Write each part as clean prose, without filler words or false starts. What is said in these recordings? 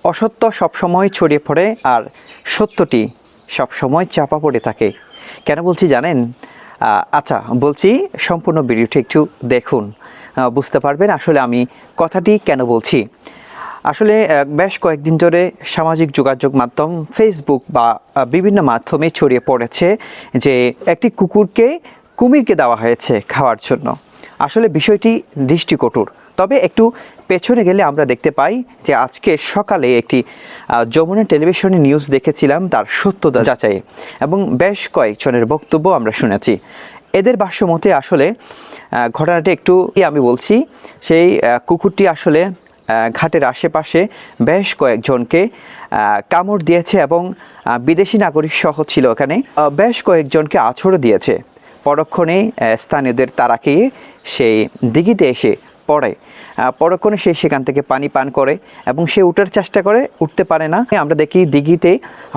অসত্য সবসময় ছড়িয়ে পড়ে আর সত্যটি সবসময় চাপা পড়ে থাকে। কেন বলছি জানেন? আচ্ছা বলছি, সম্পূর্ণ ভিডিওটি একটু দেখুন, বুঝতে পারবেন আসলে আমি কথাটি কেন বলছি। আসলে বেশ কয়েকদিন ধরে সামাজিক যোগাযোগ মাধ্যম ফেসবুক বা বিভিন্ন মাধ্যমে ছড়িয়ে পড়েছে যে একটি কুকুরকে কুমিরকে দেওয়া হয়েছে খাওয়ার জন্য। আসলে বিষয়টি দৃষ্টিকটুর, তবে একটু পেছনে গেলে আমরা দেখতে পাই যে আজকে সকালে একটি যমুনা টেলিভিশনে নিউজ দেখেছিলাম তার সত্যতা যাচাই, এবং বেশ কয়েকজনের বক্তব্য আমরা শুনেছি। এদের ভাষ্য মতে আসলে ঘটনাটি একটু আমি বলছি, সেই কুকুরটি আসলে ঘাটের আশেপাশে বেশ কয়েকজনকে কামড় দিয়েছে এবং বিদেশি নাগরিক সহ ছিল ওখানে, বেশ কয়েকজনকে আছড়ও দিয়েছে। পরক্ষণে স্থানীয়দের তাড়াকে সেই দিঘিতে এসে পড়ে। পরক্ষণে সে সেখান থেকে পানি পান করে এবং সে উঠার চেষ্টা করে, উঠতে পারে না। আমরা দেখি দিঘিতে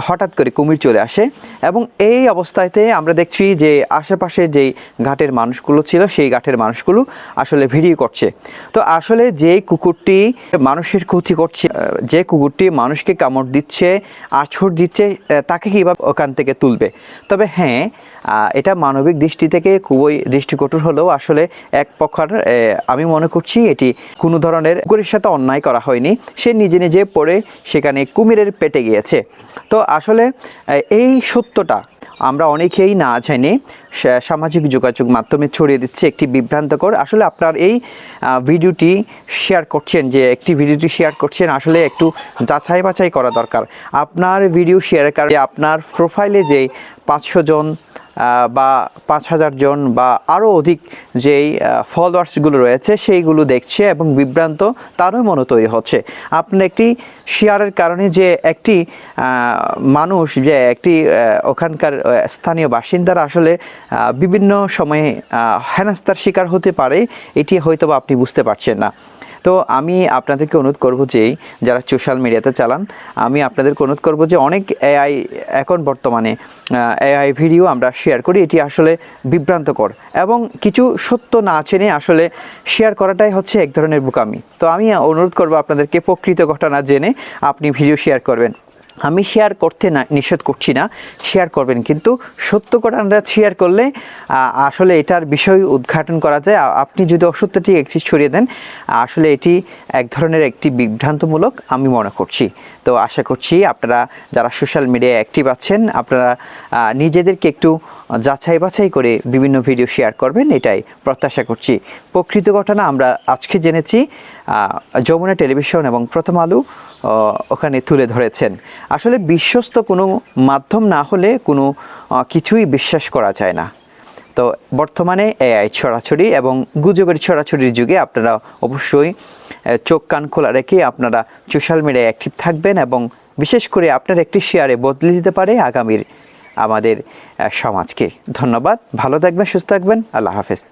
হঠাৎ করে কুমির চলে আসে এবং এই অবস্থাতে আমরা দেখছি যে আশেপাশের যেই ঘাটের মানুষগুলো ছিল সেই ঘাটের মানুষগুলো আসলে ভিডিও করছে। তো আসলে যে কুকুরটি মানুষের ক্ষতি করছে, যে কুকুরটি মানুষকে কামড় দিচ্ছে, আছড় দিচ্ছে, তাকে কীভাবে ওখান থেকে তুলবে? তবে হ্যাঁ, এটা মানবিক দৃষ্টি থেকে খুবই দৃষ্টিকটু হলেও আসলে এক প্রকার আমি মনে করছি এটি কোনো ধরনের কুকুরের সাথে অন্যায় করা হয়নি। সে নিজে নিজে পড়ে সেখানে কুমিরের পেটে গিয়েছে। তো আসলে এই সত্যটা আমরা অনেকেই না জানি সামাজিক যোগাযোগ মাধ্যমে ছড়িয়ে দিচ্ছে একটি বিভ্রান্তকর। আসলে আপনার এই ভিডিওটি শেয়ার করছেন, যে একটি ভিডিওটি শেয়ার করছেন, আসলে একটু যাচাই বাছাই করা দরকার। আপনার ভিডিও শেয়ারের কারণে আপনার প্রোফাইলে যে 500 জন বা 5000 জন বা আরও অধিক যেই ফলোয়ার্সগুলো রয়েছে সেইগুলো দেখছে এবং বিভ্রান্ত তারও মনে তৈরি হচ্ছে। আপনার একটি শেয়ারের কারণে যে একটি মানুষ, যে একটি ওখানকার স্থানীয় বাসিন্দারা আসলে বিভিন্ন সময়ে হেনস্থার শিকার হতে পারে, এটি হয়তো বা আপনি বুঝতে পারছেন না। তো আমি আপনাদেরকে অনুরোধ করব যে যারা সোশ্যাল মিডিয়াতে চালান, আমি আপনাদেরকে অনুরোধ করব যে অনেক এআই এখন বর্তমানে এআই ভিডিও আমরা শেয়ার করি, এটি আসলে বিভ্রান্তকর এবং কিছু সত্য না জেনে আসলে শেয়ার করাটাই হচ্ছে এক ধরনের বোকামি। তো আমি অনুরোধ করব আপনাদেরকে প্রকৃত ঘটনা জেনে আপনি ভিডিও শেয়ার করবেন। আমি শেয়ার করতে না নিষেধ করছি না, শেয়ার করবেন, কিন্তু সত্য ঘটনাটা শেয়ার করলে আসলে এটার বিষয় উদ্ঘাটন করা যায়। আপনি যদি অসত্যটি একটি ছড়িয়ে দেন, আসলে এটি এক ধরনের একটি বিভ্রান্তমূলক আমি মনে করছি। তো আশা করছি আপনারা যারা সোশ্যাল মিডিয়ায় অ্যাক্টিভ আছেন, আপনারা নিজেদেরকে একটু যাচাই বাছাই করে বিভিন্ন ভিডিও শেয়ার করবেন, এটাই প্রত্যাশা করছি। প্রকৃত ঘটনা আমরা আজকে জেনেছি, যমুনা টেলিভিশন এবং প্রথম আলো ওখানে তুলে ধরেছেন। আসলে বিশ্বস্ত কোনো মাধ্যম না হলে কোনো কিছুই বিশ্বাস করা যায় না। তো বর্তমানে এআই ছড়াছড়ি এবং গুজবের ছড়াছড়ির যুগে আপনারা অবশ্যই চোখ কান খোলা রেখে আপনারা সোশ্যাল মিডিয়ায় অ্যাক্টিভ থাকবেন, এবং বিশেষ করে আপনার একটি শেয়ারে বদলে দিতে পারে আগামীর আমাদের সমাজকে। ধন্যবাদ, ভালো থাকবেন, সুস্থ থাকবেন, আল্লাহ হাফেজ।